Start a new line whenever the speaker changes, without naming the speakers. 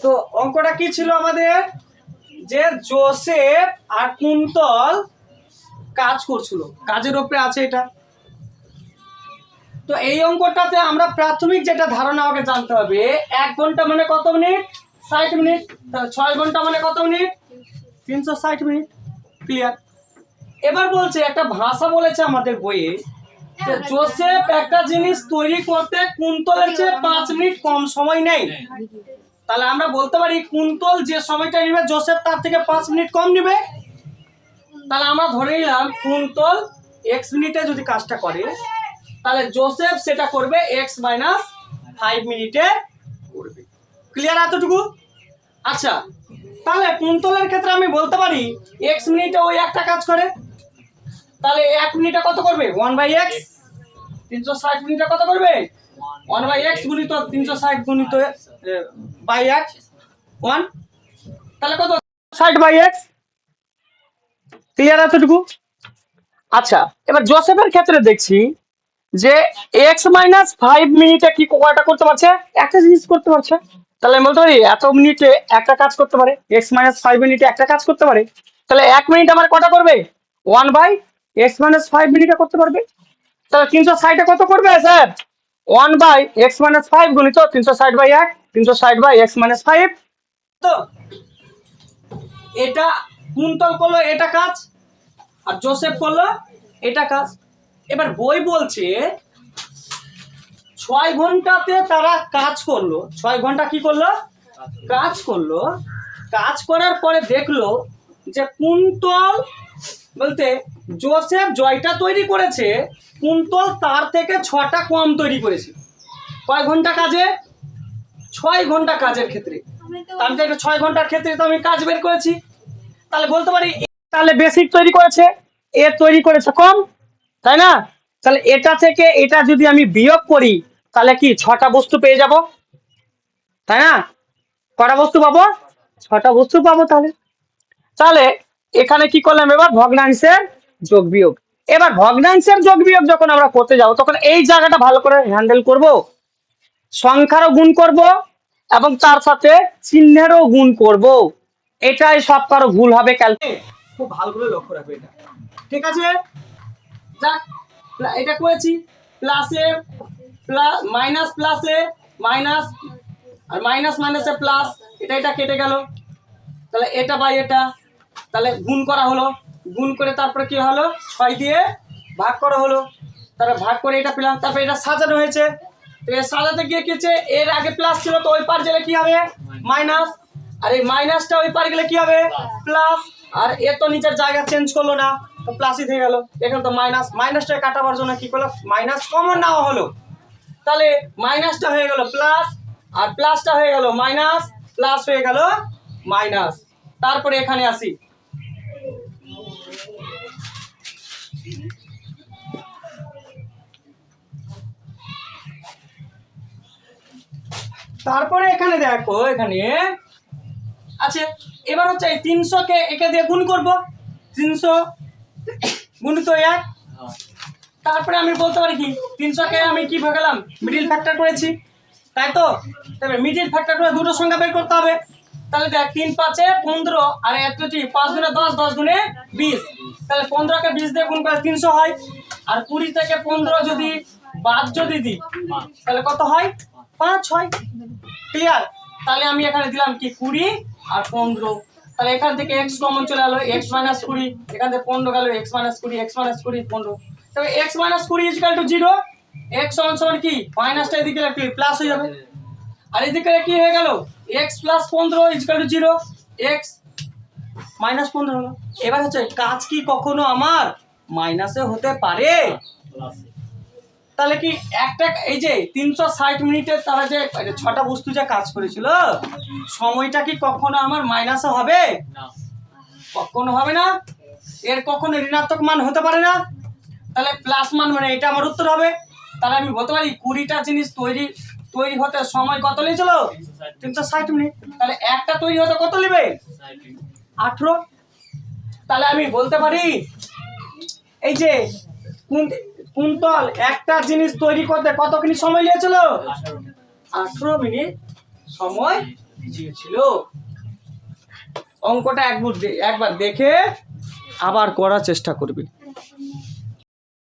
তো অঙ্কটা কি ছিল আমাদের, যে জোসেফ আর কুন্তল কাজ করছিল, কাজের উপরে আছে এটা। তো এই অঙ্কটাতে আমরা প্রাথমিক যেটা ধারণা আমাকে জানতে হবে, 1 ঘন্টা মানে কত মিনিট, 60 মিনিট। 6 ঘন্টা মানে কত মিনিট, 360 মিনিট। ক্লিয়ার। এবার বলছে একটা ভাষা বলেছে আমাদের বইয়ে, যে জোসেফ একটা জিনিস তৈরি করতে কুন্তলের চেয়ে 5 মিনিট কম সময় নেয়। তাহলে আমরা বলতে পারি কুন্তল যে সময়টা নেবে জোসেফ তার থেকে 5 মিনিট কম নেবে। তাহলে আমরা ধরে নিলাম কুন্তল x মিনিটে যদি কাজটা করে, তাহলে জোসেফ সেটা করবে x - 5 মিনিটে করবে। ক্লিয়ার এতটুকু? আচ্ছা, তাহলে কুন্তলের ক্ষেত্রে আমি বলতে পারি x মিনিটে ওই একটা কাজ করে, তাহলে 1 মিনিটে কত করবে, 1/x। 360 মিনিটে কত করবে, 1/x গুণিত 360 গুণিত বাই 1 1, তাহলে কত, 60/x। ক্লিয়ার এতটুকু? আচ্ছা, এবার জোসেফের ক্ষেত্রে দেখছি যে x - 5 মিনিটে কি কয়টা করতে পারছে, একটা জিনিস করতে পারছে। তাহলে আমি বলতে পারি এত মিনিটে একটা কাজ করতে পারে, x - 5 মিনিটে একটা কাজ করতে পারে। তাহলে 1 মিনিট আমার কটা করবে, 1/x - 5 মিনিটে করতে পারবে। তাহলে 360 কত করবে স্যার, 1/x - 5 গুণিত 360/1, 360/x - 5। তো এটা কুন্তল করলো এটা কাজ, আর জোসেফ করলো এটা কাজ। এবার বই বলছে 6 ঘন্টাতে তারা কাজ করলো। 6 ঘন্টা কি করলো, কাজ করলো। কাজ করার পরে দেখলো যে কুন্তল বলতে জোসেফ জয়টা তৈরি করেছে, কুন্তল তার থেকে 6টা কম তৈরি করেছে। কয় ঘন্টা কাজে, 6 ঘন্টা কাজের ক্ষেত্রে। আমি তো এটা 6 ঘন্টার ক্ষেত্রে তো আমি কাজ বের করেছি। তাহলে বলতে পারি তাহলে বেসিক তৈরি করেছে, এ তৈরি করেছে কম, তাই না? তাহলে এটা থেকে এটা যদি আমি বিয়োগ করি, তাহলে কি 6টা বস্তু পেয়ে যাব, তাই না? কটা বস্তু পাবো, 6টা বস্তু পাবো। তাহলে তাহলে এখানে কি করলাম, এবার ভগ্নাংশের যোগ বিয়োগ। এবার ভগ্নাংশের যোগ বিয়োগ যখন আমরা করতে যাব, তখন এই জায়গাটা ভালো করে হ্যান্ডেল করব। সংখ্যারও গুণ করব এবং তার সাথে চিহ্নেরও গুণ করব। এটাই সব কারো ভুল হবে ক্যালকুলেট। খুব ভালো করে লক্ষ্য রাখবে এটা, ঠিক আছে? যাক, এটা করেছি, প্লাসে প্লাস মাইনাস প্লাসে মাইনাস, আর মাইনাস মাইনাসে প্লাস, এটা কেটে গেল। তাহলে এটা বাই এটা, তাহলে গুণ করা হলো, গুণ করে তারপরে কি হলো, 6 দিয়ে ভাগ করা হলো। তারপরে ভাগ করে এটা পেলাম, তারপরে এটা সাজানো হয়েছে। তো এর সাজাতে গিয়ে কি হচ্ছে, এর আগে প্লাস ছিল তো ওই পার গেলে কি হবে, মাইনাস, আর এই মাইনাসটা ওই পার গেলে কি হবে, প্লাস। আর এ তো নিচের জায়গা চেঞ্জ করলো না, তো প্লাসই থেকে গেল। এখানে তো মাইনাস, মাইনাসটা কাটাবার জন্য কি করলো, মাইনাস কমন নেওয়া হলো। তাহলে মাইনাসটা হয়ে গেল প্লাস, আর প্লাসটা হয়ে গেল মাইনাস, প্লাস হয়ে গেল মাইনাস। তারপরে এখানে আসি, তারপরে এখানে দেখো, এখানে আছে। এবার হচ্ছে 300 কে একে দিয়ে গুণ করব, 300 গুণিত 1। তারপরে আমি বলতে পারি কি, 300 কে আমি কি ভাগালাম, মিডিল ফ্যাক্টর করেছি, তাই তো? তবে মিডিল ফ্যাক্টর করে দুটো সংখ্যা বের করতে হবে। তাহলে দেখ 3 5 এ 15, আর 5 গুণে 10, 10 গুণে 20। তাহলে 15 কে 20 দিয়ে গুণ করলে 300 হয়। আর 20 থেকে 15 যদি বাদ যদি দিই, তাহলে কত হয়, 5 হয়। ক্লিয়ার? তাহলে আমি এখানে দিলাম কি 20 আর 15। তাহলে এখান থেকে x কমন চলে গেল, x - 20, এখান থেকে 15 গেল, x - 20, x - 20 15। তবে x - 20 = 0, x সমান কি, মাইনাসটা এদিকে কি প্লাস হয়ে যাবে, আর এদিকে কি হয়ে গেল, x + 15 = 0, x - 15 হলো। এবার হচ্ছে কাজ কি কখনো আমার মাইনাসে হতে পারে? তাহলে কি একটা এই যে 360 মিনিটে তারা যে 6টা বস্তু যে কাজ করেছিল, সময়টা কি কখনো আমার মাইনাসে হবে? কখনো হবে না। এর কখনো ঋণাত্মক মান হতে পারে না। তাহলে প্লাস মান মানে এটা আমার উত্তর হবে। তাহলে আমি বলতে পারি 20টা জিনিস তৈরি হতে সময় কত লেগেছিল, 360 মিনিট। তাহলে একটা তৈরি হতে কত নেবে, 18। তাহলে আমি বলতে পারি এই যে কুন্তল একটা জিনিস তৈরি করতে কতখানি সময় নিয়েছিল, 18 মিনিট সময় চেয়েছিল। অঙ্কটা একবার দেখে আবার করার চেষ্টা করবি।